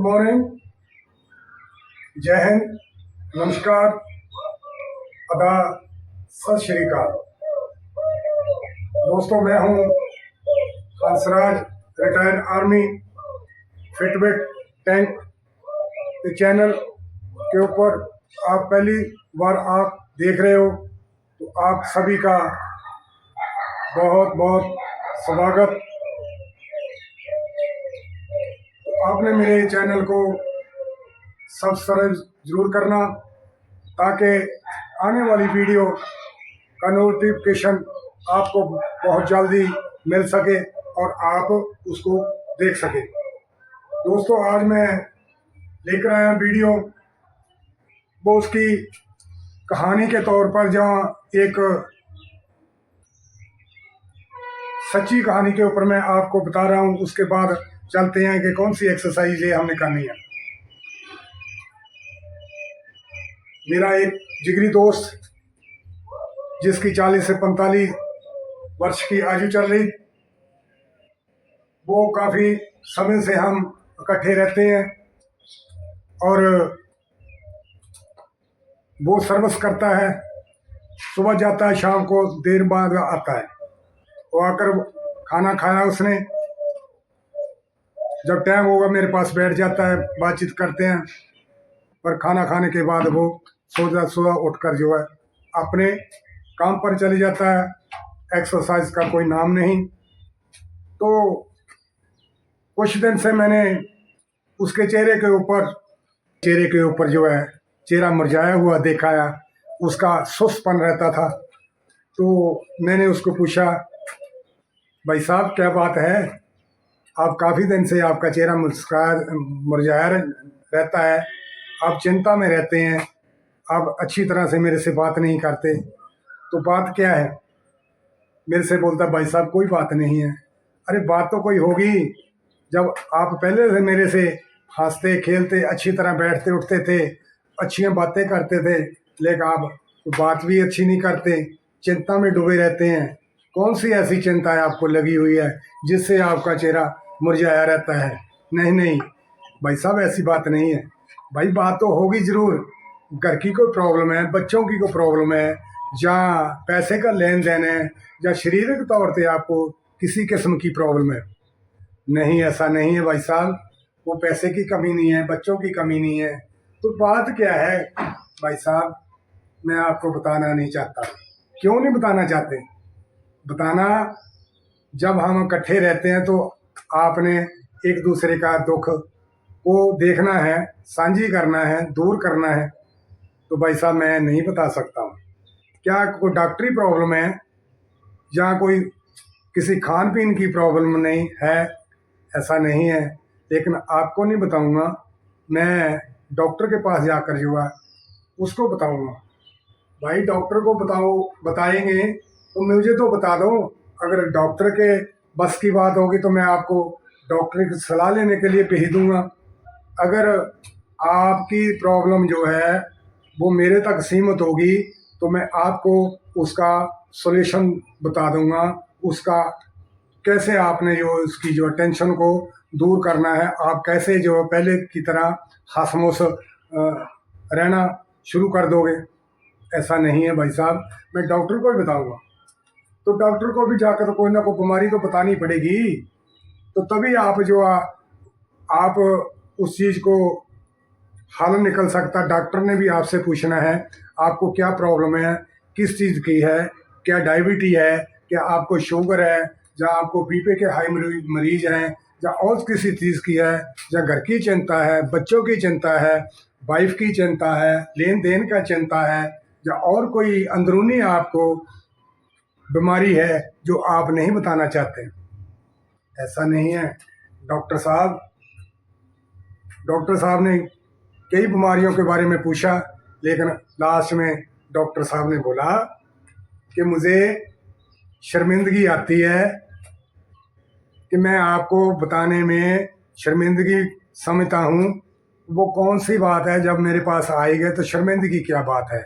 Morning, जय हिंद, नमस्कार, अदा, सत श्री अकाल। दोस्तों, मैं हूं Hansraj, retired army Fitbit tank के चैनल के ऊपर आप पहली बार आप देख रहे हो तो आप सभी का बहुत बहुत स्वागत। आपने मेरे चैनल को सब्सक्राइब जरूर करना ताकि आने वाली वीडियो का नोटिफिकेशन आपको बहुत जल्दी मिल सके और आप उसको देख सके। दोस्तों, आज मैं लेकर आया वीडियो वो उसकी कहानी के तौर पर, जहाँ एक सच्ची कहानी के ऊपर मैं आपको बता रहा हूँ। उसके बाद चलते हैं कि कौन सी एक्सरसाइज ये हमने करनी है। मेरा एक जिगरी दोस्त जिसकी 40 से 45 वर्ष की आयु चल रही, वो काफ़ी समय से हम इकट्ठे रहते हैं और वो सर्विस करता है। सुबह जाता है, शाम को देर बाद आता है। वो आकर खाना खाया उसने, जब टाइम होगा मेरे पास बैठ जाता है, बातचीत करते हैं। पर खाना खाने के बाद वो सुबह उठकर जो है अपने काम पर चले जाता है। एक्सरसाइज का कोई नाम नहीं। तो कुछ दिन से मैंने उसके चेहरे के ऊपर जो है चेहरा मुरझाया हुआ देखा है। उसका सुस्तपन रहता था। तो मैंने उसको पूछा, भाई साहब क्या बात है, आप काफ़ी दिन से आपका चेहरा मुरझाया रहता है, आप चिंता में रहते हैं, आप अच्छी तरह से मेरे से बात नहीं करते, तो बात क्या है? मेरे से बोलता, भाई साहब कोई बात नहीं है। अरे बात तो कोई होगी, जब आप पहले से मेरे से हंसते खेलते, अच्छी तरह बैठते उठते थे, अच्छी बातें करते थे, लेकिन आप बात भी अच्छी नहीं करते, चिंता में डूबे रहते हैं। कौन सी ऐसी चिंता है आपको लगी हुई है जिससे आपका चेहरा मुरझाया रहता है? नहीं नहीं भाई साहब, ऐसी बात नहीं है। भाई बात तो होगी ज़रूर, घर की कोई प्रॉब्लम है, बच्चों की कोई प्रॉब्लम है, या पैसे का लेन देन है, या शारीरिक तौर पे आपको किसी किस्म की प्रॉब्लम है। नहीं, ऐसा नहीं है भाई साहब, वो पैसे की कमी नहीं है, बच्चों की कमी नहीं है। तो बात क्या है? भाई साहब मैं आपको बताना नहीं चाहता। क्यों नहीं बताना चाहते? बताना, जब हम इकट्ठे रहते हैं तो आपने एक दूसरे का दुख को देखना है, साझी करना है, दूर करना है। तो भाई साहब मैं नहीं बता सकता हूँ। क्या कोई डॉक्टरी प्रॉब्लम है या कोई किसी खान पीन की प्रॉब्लम नहीं है? ऐसा नहीं है, लेकिन आपको नहीं बताऊँगा। मैं डॉक्टर के पास जाकर जो है उसको बताऊँगा। भाई डॉक्टर को बताएंगे तो मुझे तो बता दो। अगर डॉक्टर के बस की बात होगी तो मैं आपको डॉक्टर की सलाह लेने के लिए भेज दूंगा। अगर आपकी प्रॉब्लम जो है वो मेरे तक सीमित होगी तो मैं आपको उसका सॉल्यूशन बता दूंगा। उसका कैसे आपने जो उसकी जो टेंशन को दूर करना है, आप कैसे जो पहले की तरह हंसमुख रहना शुरू कर दोगे। ऐसा नहीं है भाई साहब, मैं डॉक्टर को ही बताऊंगा। तो डॉक्टर को भी जाकर तो कोई ना कोई बीमारी तो बतानी पड़ेगी, तो तभी आप जो आप उस चीज़ को हल निकल सकता। डॉक्टर ने भी आपसे पूछना है आपको क्या प्रॉब्लम है, किस चीज़ की है, क्या डायबिटी है, क्या आपको शुगर है, या आपको बीपी के हाई मरीज हैं, या और किसी चीज़ की है, या घर की चिंता है, बच्चों की चिंता है, वाइफ की चिंता है, लेन देन का चिंता है, या और कोई अंदरूनी आपको बीमारी है जो आप नहीं बताना चाहते। ऐसा नहीं है डॉक्टर साहब ने कई बीमारियों के बारे में पूछा, लेकिन लास्ट में डॉक्टर साहब ने बोला कि मुझे शर्मिंदगी आती है कि मैं आपको बताने में शर्मिंदगी समझता हूँ। वो कौन सी बात है, जब मेरे पास आएगा तो शर्मिंदगी क्या बात है?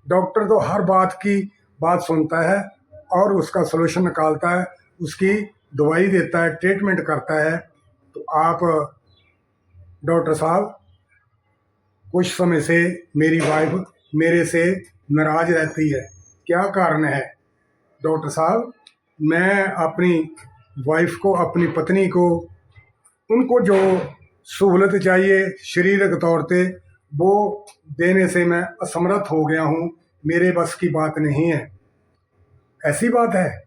डॉक्टर तो हर बात की बात सुनता है और उसका सलूशन निकालता है, उसकी दवाई देता है, ट्रीटमेंट करता है। तो आप डॉक्टर साहब, कुछ समय से मेरी वाइफ मेरे से नाराज रहती है, क्या कारण है? डॉक्टर साहब, मैं अपनी वाइफ को, अपनी पत्नी को, उनको जो सहूलत चाहिए शारीरिक तौर पे, वो देने से मैं असमर्थ हो गया हूँ, मेरे बस की बात नहीं है। ऐसी बात है।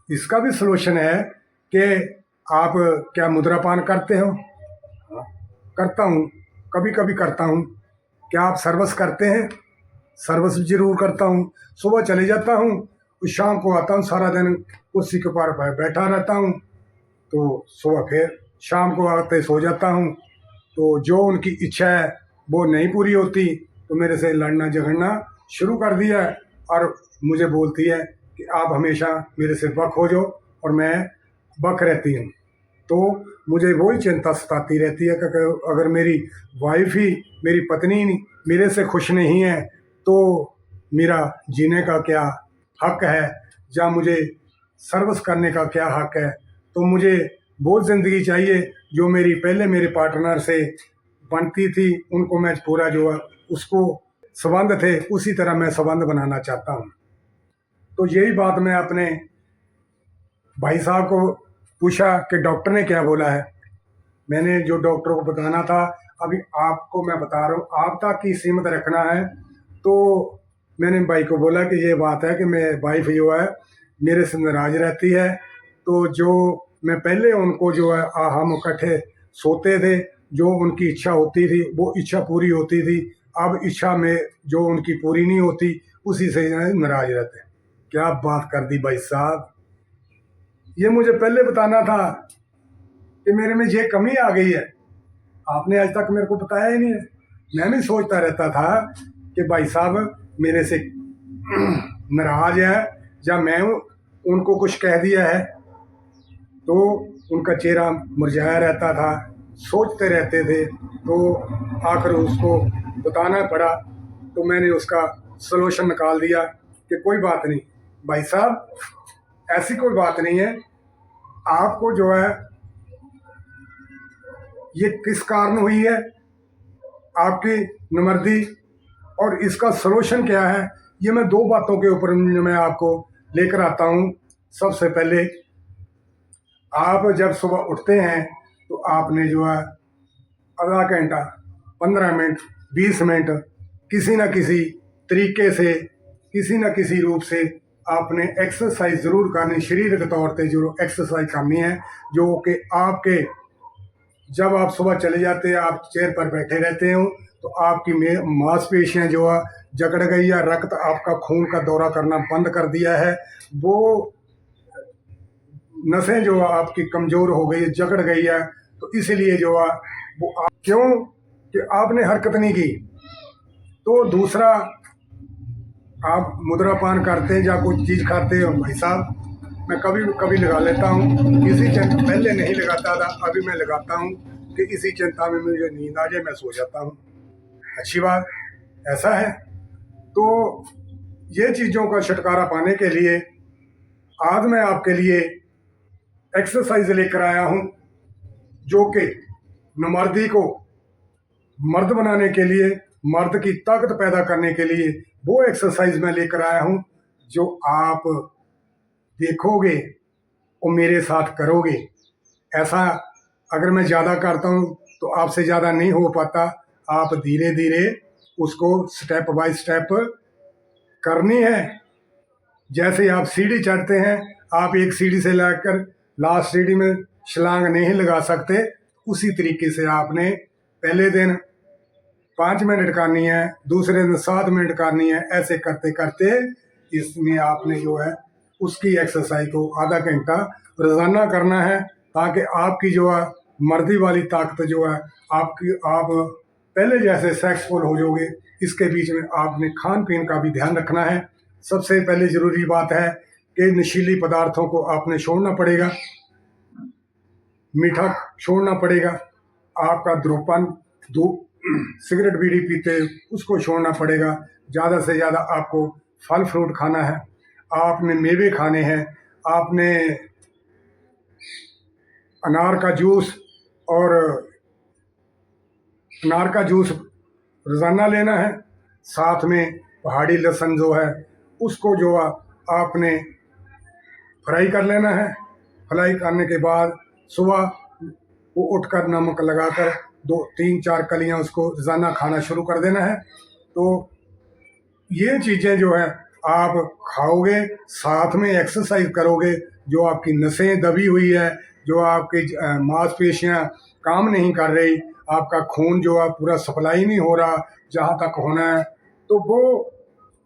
इसका भी सलूशन है कि आप क्या मुद्रापान करते हो? करता हूँ, कभी कभी करता हूँ। क्या आप सर्विस करते हैं? सर्विस जरूर करता हूँ। सुबह चले जाता हूँ, शाम को आता हूँ, सारा दिन कुर्सी के ऊपर बैठा रहता हूँ, तो सुबह फिर शाम को आते सो जाता हूँ। तो जो उनकी इच्छा है वो नहीं पूरी होती तो मेरे से लड़ना झगड़ना शुरू कर दिया है, और मुझे बोलती है कि आप हमेशा मेरे से बक हो जाओ, और मैं बक रहती हूँ। तो मुझे वही चिंता सताती रहती है कि अगर मेरी वाइफ ही, मेरी पत्नी मेरे से खुश नहीं है तो मेरा जीने का क्या हक है, या मुझे सर्विस करने का क्या हक है? तो मुझे वो ज़िंदगी चाहिए जो मेरी पहले मेरे पार्टनर से बनती थी, उनको मैं पूरा जो है उसको संबंध थे उसी तरह मैं संबंध बनाना चाहता हूँ। तो यही बात मैं अपने भाई साहब को पूछा कि डॉक्टर ने क्या बोला है। मैंने जो डॉक्टर को बताना था अभी आपको मैं बता रहा हूँ, आप तक की सीमित रखना है। तो मैंने भाई को बोला कि ये बात है कि मैं वाइफ जो है मेरे से नाराज रहती है, तो जो मैं पहले उनको जो है हम इकट्ठे सोते थे, जो उनकी इच्छा होती थी वो इच्छा पूरी होती थी, अब इच्छा में जो उनकी पूरी नहीं होती उसी से नाराज रहते हैं। क्या बात कर दी भाई साहब, ये मुझे पहले बताना था कि मेरे में ये कमी आ गई है, आपने आज तक मेरे को बताया ही नहीं है। मैं भी सोचता रहता था कि भाई साहब मेरे से नाराज है या मैं उनको कुछ कह दिया है, तो उनका चेहरा मुरझाया रहता था, सोचते रहते थे। तो आखिर उसको बताना पड़ा, तो मैंने उसका सलूशन निकाल दिया कि कोई बात नहीं भाई साहब, ऐसी कोई बात नहीं है, आपको जो है ये किस कारण हुई है, आपकी नामर्दी, और इसका सलूशन क्या है, ये मैं दो बातों के ऊपर मैं आपको लेकर आता हूँ। सबसे पहले, आप जब सुबह उठते हैं तो आपने जो है आधा घंटा, 15 मिनट, 20 मिनट किसी न किसी तरीके से, किसी न किसी रूप से आपने एक्सरसाइज ज़रूर करनी, शारीरिक तौर पे जो एक्सरसाइज करनी है, जो कि आपके जब आप सुबह चले जाते हैं, आप चेयर पर बैठे रहते हो तो आपकी मांसपेशियां जो है जकड़ गई है, रक्त आपका खून का दौरा करना बंद कर दिया है, वो नसें जो आपकी कमज़ोर हो गई, जकड़ गई है। तो इसलिए जो है वो क्यों कि आपने हरकत नहीं की। तो दूसरा, आप मुद्रापान करते हैं या कुछ चीज़ खाते हो, भाई साहब मैं कभी कभी लगा लेता हूँ, किसी चिंता पहले नहीं लगाता था, अभी मैं लगाता हूँ कि इसी चिंता में मुझे नींद आ जाए, मैं सो जाता हूँ। अच्छी बात ऐसा है। तो ये चीज़ों का छुटकारा पाने के लिए आज मैं आपके लिए एक्सरसाइज लेकर आया हूँ, जो कि नमर्दी को मर्द बनाने के लिए, मर्द की ताकत पैदा करने के लिए वो एक्सरसाइज मैं लेकर आया हूँ, जो आप देखोगे और मेरे साथ करोगे। ऐसा अगर मैं ज़्यादा करता हूँ तो आपसे ज़्यादा नहीं हो पाता, आप धीरे धीरे उसको स्टेप बाय स्टेप करनी है। जैसे आप सीढ़ी चढ़ते हैं, आप एक सीढ़ी से लेकर लास्ट सीढ़ी में छलांग नहीं लगा सकते, उसी तरीके से आपने पहले दिन 5 मिनट करनी है, दूसरे दिन 7 मिनट करनी है, ऐसे करते करते इसमें आपने जो है उसकी एक्सरसाइज को आधा घंटा रोजाना करना है, ताकि आपकी जो है मर्दी वाली ताकत जो है आपकी, आप पहले जैसे सेक्सफुल हो जाओगे। इसके बीच में आपने खान पीन का भी ध्यान रखना है। सबसे पहले ज़रूरी बात है कि नशीली पदार्थों को आपने छोड़ना पड़ेगा, मीठा छोड़ना पड़ेगा, आपका धूम्रपान, सिगरेट बीड़ी पीते उसको छोड़ना पड़ेगा। ज़्यादा से ज़्यादा आपको फल फ्रूट खाना है, आपने मेवे खाने हैं, आपने अनार का जूस, और अनार का जूस रोज़ाना लेना है। साथ में पहाड़ी लहसुन जो है उसको जो आपने फ्राई कर लेना है। फ्राई करने के बाद सुबह वो उठकर नमक लगाकर 2 3 4 कलियां उसको रोज़ाना खाना शुरू कर देना है। तो ये चीज़ें जो है आप खाओगे, साथ में एक्सरसाइज करोगे, जो आपकी नसें दबी हुई है, जो आपकी मांसपेशियां काम नहीं कर रही, आपका खून जो है पूरा सप्लाई नहीं हो रहा जहाँ तक होना है, तो वो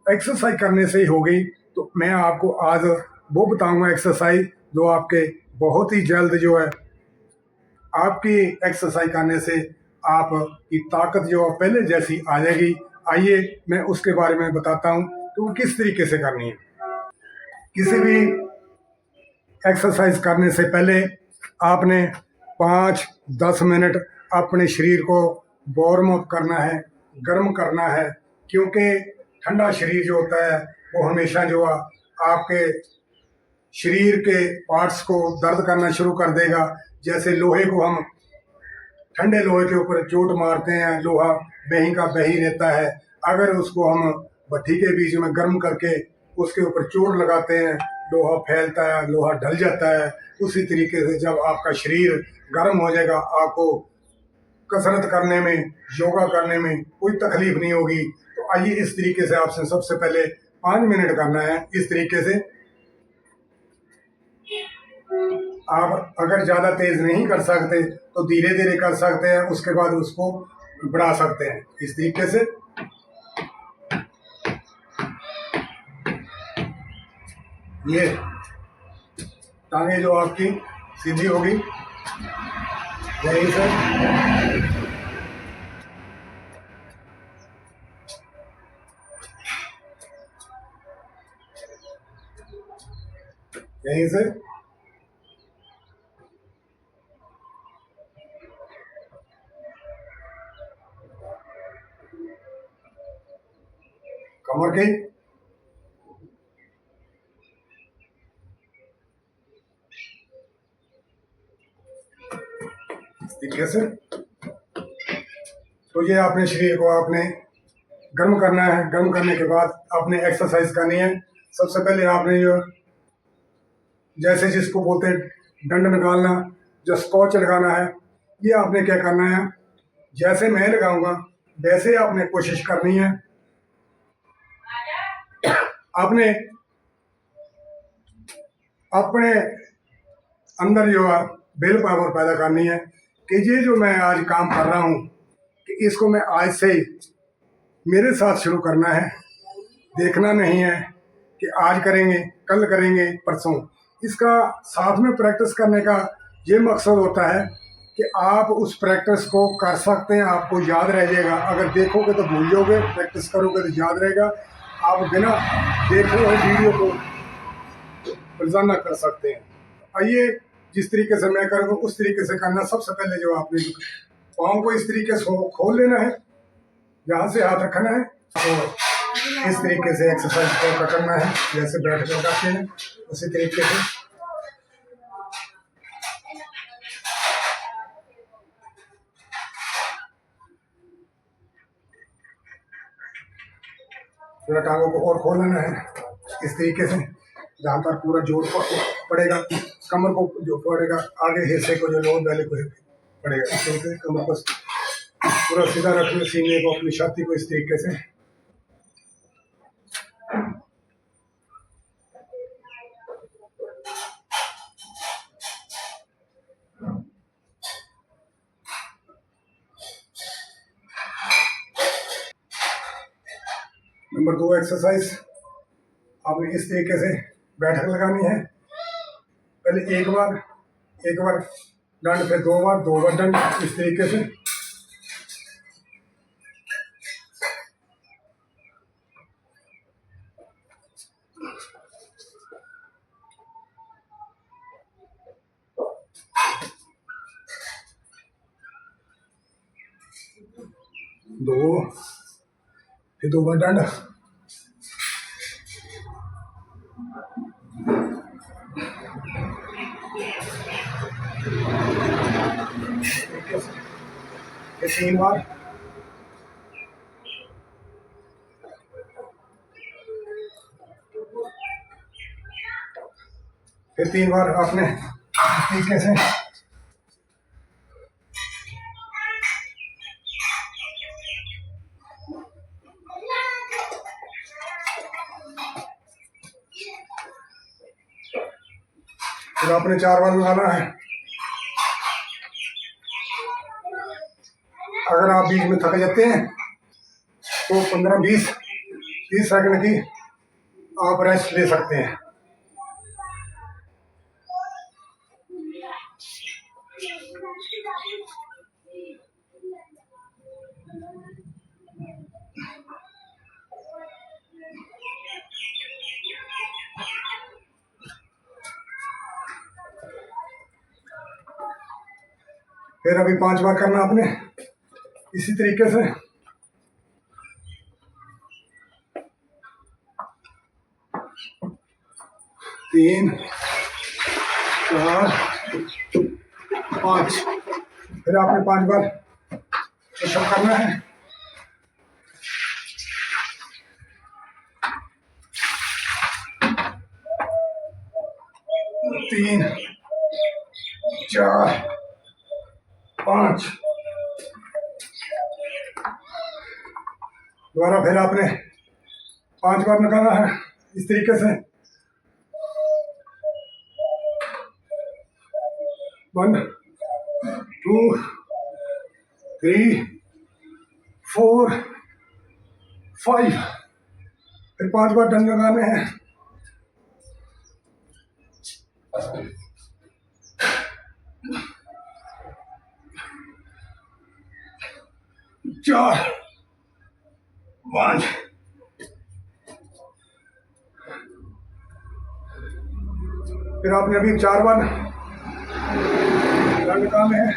एक्सरसाइज करने से ही होगी। तो मैं आपको आज वो बताऊंगा एक्सरसाइज जो आपके बहुत ही जल्द जो है आपकी एक्सरसाइज करने से आपकी ताकत जो पहले जैसी आ जाएगी। आइए मैं उसके बारे में बताता हूँ कि वो किस तरीके से करनी है। किसी भी एक्सरसाइज करने से पहले आपने 5 10 मिनट अपने शरीर को वार्म अप करना है, गर्म करना है, क्योंकि ठंडा शरीर जो होता है वो हमेशा जो आपके शरीर के पार्ट्स को दर्द करना शुरू कर देगा। जैसे लोहे को हम ठंडे लोहे के ऊपर चोट मारते हैं, लोहा बही का बही रहता है, अगर उसको हम भट्टी के बीच में गर्म करके उसके ऊपर चोट लगाते हैं, लोहा फैलता है, लोहा ढल जाता है। उसी तरीके से जब आपका शरीर गर्म हो जाएगा, आपको कसरत करने में, योगा करने में कोई तकलीफ नहीं होगी। तो आइए इस तरीके से आपसे सबसे पहले 5 मिनट करना है। इस तरीके से आप अगर ज़्यादा तेज नहीं कर सकते तो धीरे धीरे कर सकते हैं, उसके बाद उसको बढ़ा सकते हैं इस तरीके से। ये टांगे जो आपकी सीधी होगी, यही से यहीं से कमर की, इस तरीके से। तो ये अपने शरीर को आपने गर्म करना है। गर्म करने के बाद आपने एक्सरसाइज करनी है। सबसे पहले आपने जो जैसे जिसको बोलते हैं डंड निकालना, जो स्कॉच लगाना है, ये आपने क्या करना है, जैसे मैं लगाऊंगा वैसे आपने कोशिश करनी है। आपने अपने अंदर जो है विल पावर पैदा करनी है कि ये जो मैं आज काम कर रहा हूँ कि इसको मैं आज से ही मेरे साथ शुरू करना है। देखना नहीं है कि आज करेंगे, कल करेंगे, परसों। इसका साथ में प्रैक्टिस करने का ये मकसद होता है कि आप उस प्रैक्टिस को कर सकते हैं, आपको याद रह जाएगा। अगर देखोगे तो भूल जाओगे, प्रैक्टिस करोगे तो याद रहेगा। आप बिना देखे हुए वीडियो को रोजाना कर सकते हैं। आइए जिस तरीके से मैं करूँगा उस तरीके से करना। सबसे पहले जो आपने पाँव को इस तरीके से खोल लेना है, यहाँ से हाथ रखना है, तो इस तरीके से एक्सरसाइज को करना है। जैसे बैठ कर करते हैं उसी तरीके से पूरा टांगों को और खोल लेना है इस तरीके से, जहाँ पर पूरा जोर पड़ेगा, कमर को जो पड़ेगा, आगे हिस्से को जो लोन वाले को पड़ेगा, इस तरीके से कमर को पूरा सीधा रखना, सीने को, अपनी छाती को इस तरीके से। नंबर 2 एक्सरसाइज आपने इस तरीके से बैठक लगानी है। पहले एक बार डंड, फिर 2 बार डंड, इस तरीके से। दो, फिर 2 बार डंड, तरीके से ये 3 बार। फिर 3 बार आपने इस तरीके से फिर आपने 4 बार लगाना है। अगर आप बीच में थक जाते हैं तो 15-20-30 सेकंड की आप रेस्ट ले सकते हैं। फिर अभी 5 बार करना आपने इसी तरीके से। 3, 4, 5। फिर आपने 5 बार पुशअप करना है। 3, 4, 5। दोबारा फिर आपने 5 बार लगाना है इस तरीके से। 1, 2, 3, 4, 5। फिर 5 बार डंड लगाने हैं। 4, 5। फिर आपने अभी 4 बार डंड लगाने हैं।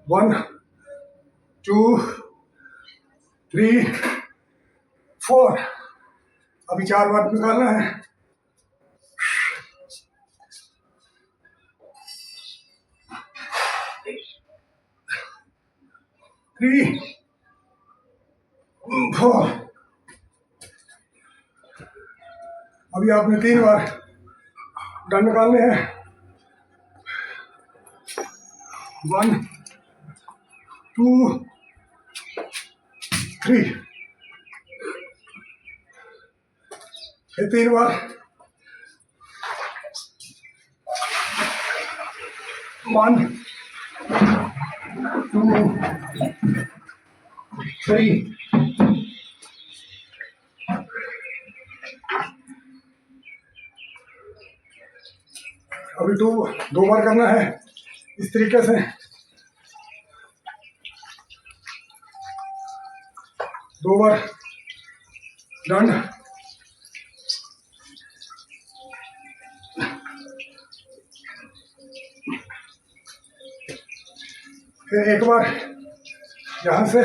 1, 2, 3, 4। अभी 4 बार निकालना है। 3, 4। अभी आपने 3 बार डंड निकालने हैं। 1, 2, 3। फिर 3 बार। 1, 2, 3। अभी 2 बार करना है इस तरीके से। 2 बार डंड। फिर 1 बार यहाँ से।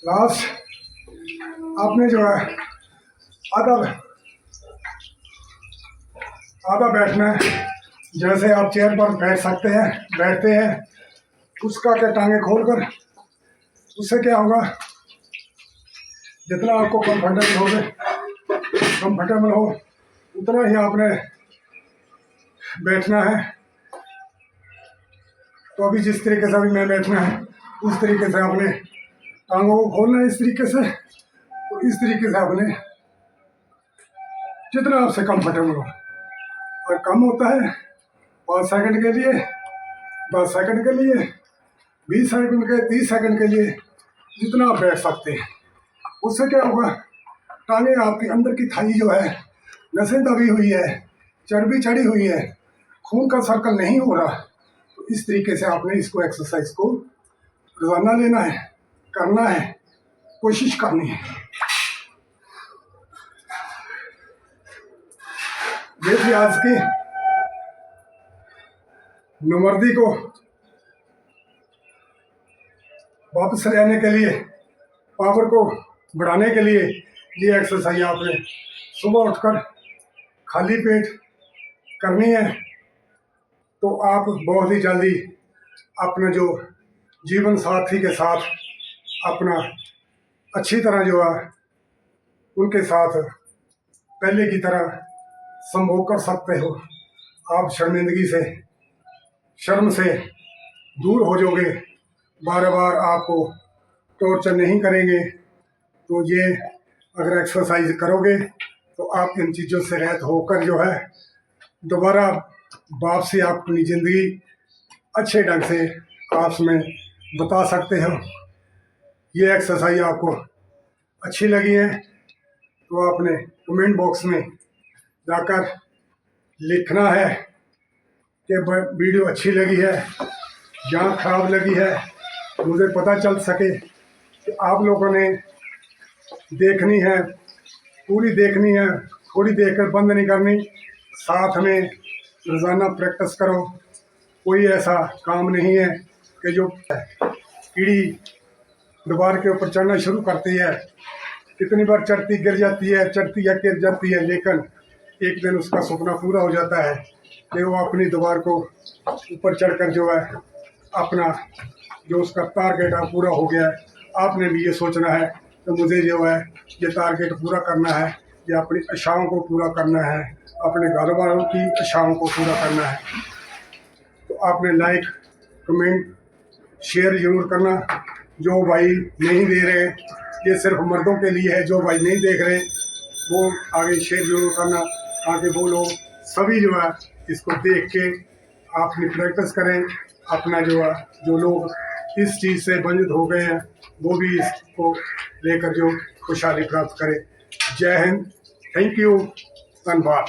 लास्ट आपने जो है आधा बैठना है। जैसे आप चेयर पर बैठ सकते हैं, बैठते हैं, उसका क्या टांगे खोलकर। उससे क्या होगा, जितना आपको कंफर्टेबल हो उतना ही आपने बैठना है। तो अभी जिस तरीके से अभी मैं बैठना है उस तरीके से आपने टांगों को खोलना है इस तरीके से। तो इस तरीके से आपने जितना आपसे कंफर्टेबल हो। और कम होता है 5 सेकंड के लिए, 10 सेकंड के लिए, 20 सेकंड के, 30 सेकंड के लिए, जितना आप बैठ सकते हैं। उससे क्या होगा, टांगे आपके अंदर की थाई जो है, नसें दबी हुई है, चर्बी चढ़ी हुई है, खून का सर्कल नहीं हो रहा। तो इस तरीके से आपने इसको एक्सरसाइज को रोजाना लेना है, करना है, कोशिश करनी है। ये थी आज की नुमर्दी को वापस लाने के लिए, पावर को बढ़ाने के लिए ये एक्सरसाइज आपने सुबह उठकर खाली पेट करनी है। तो आप बहुत ही जल्दी अपने जो जीवन साथी के साथ अपना अच्छी तरह जो है उनके साथ पहले की तरह संभोग कर सकते हो। आप शर्मिंदगी से, शर्म से दूर हो जाओगे, बार बार आपको टॉर्चर नहीं करेंगे। तो ये अगर एक्सरसाइज करोगे तो आप इन चीज़ों से रहित होकर जो है दोबारा वापसी आप अपनी ज़िंदगी अच्छे ढंग से आपस में बता सकते हो। ये एक्सरसाइज आपको अच्छी लगी है तो आपने कमेंट बॉक्स में जाकर लिखना है कि वीडियो अच्छी लगी है या ख़राब लगी है, मुझे पता चल सके कि आप लोगों ने देखनी है, पूरी देखनी है, थोड़ी देखकर बंद नहीं करनी। साथ में रोज़ाना प्रैक्टिस करो। कोई ऐसा काम नहीं है कि जो कीड़ी दीवार के ऊपर चढ़ना शुरू करती है, कितनी बार चढ़ती गिर जाती है, चढ़ती है गिर जाती है, लेकिन एक दिन उसका सपना पूरा हो जाता है कि वो अपनी दीवार को ऊपर चढ़कर जो है अपना जो उसका टारगेट है पूरा हो गया है। आपने भी ये सोचना है तो मुझे जो है ये टारगेट पूरा करना है, या अपनी आशाओं को पूरा करना है, अपने घर वालों की आशाओं को पूरा करना है। तो आपने लाइक, कमेंट, शेयर ज़रूर करना। जो भाई नहीं दे रहे, ये सिर्फ मर्दों के लिए है, जो भाई नहीं देख रहे वो आगे शेयर ज़रूर करना, ताकि वो लोग सभी जो है इसको देख के अपनी प्रैक्टिस करें। अपना जो है जो लोग इस चीज़ से वंचित हो गए हैं वो भी इसको लेकर जो खुशहाली प्राप्त करें। जय हिंद, थैंक यू, धन्यवाद।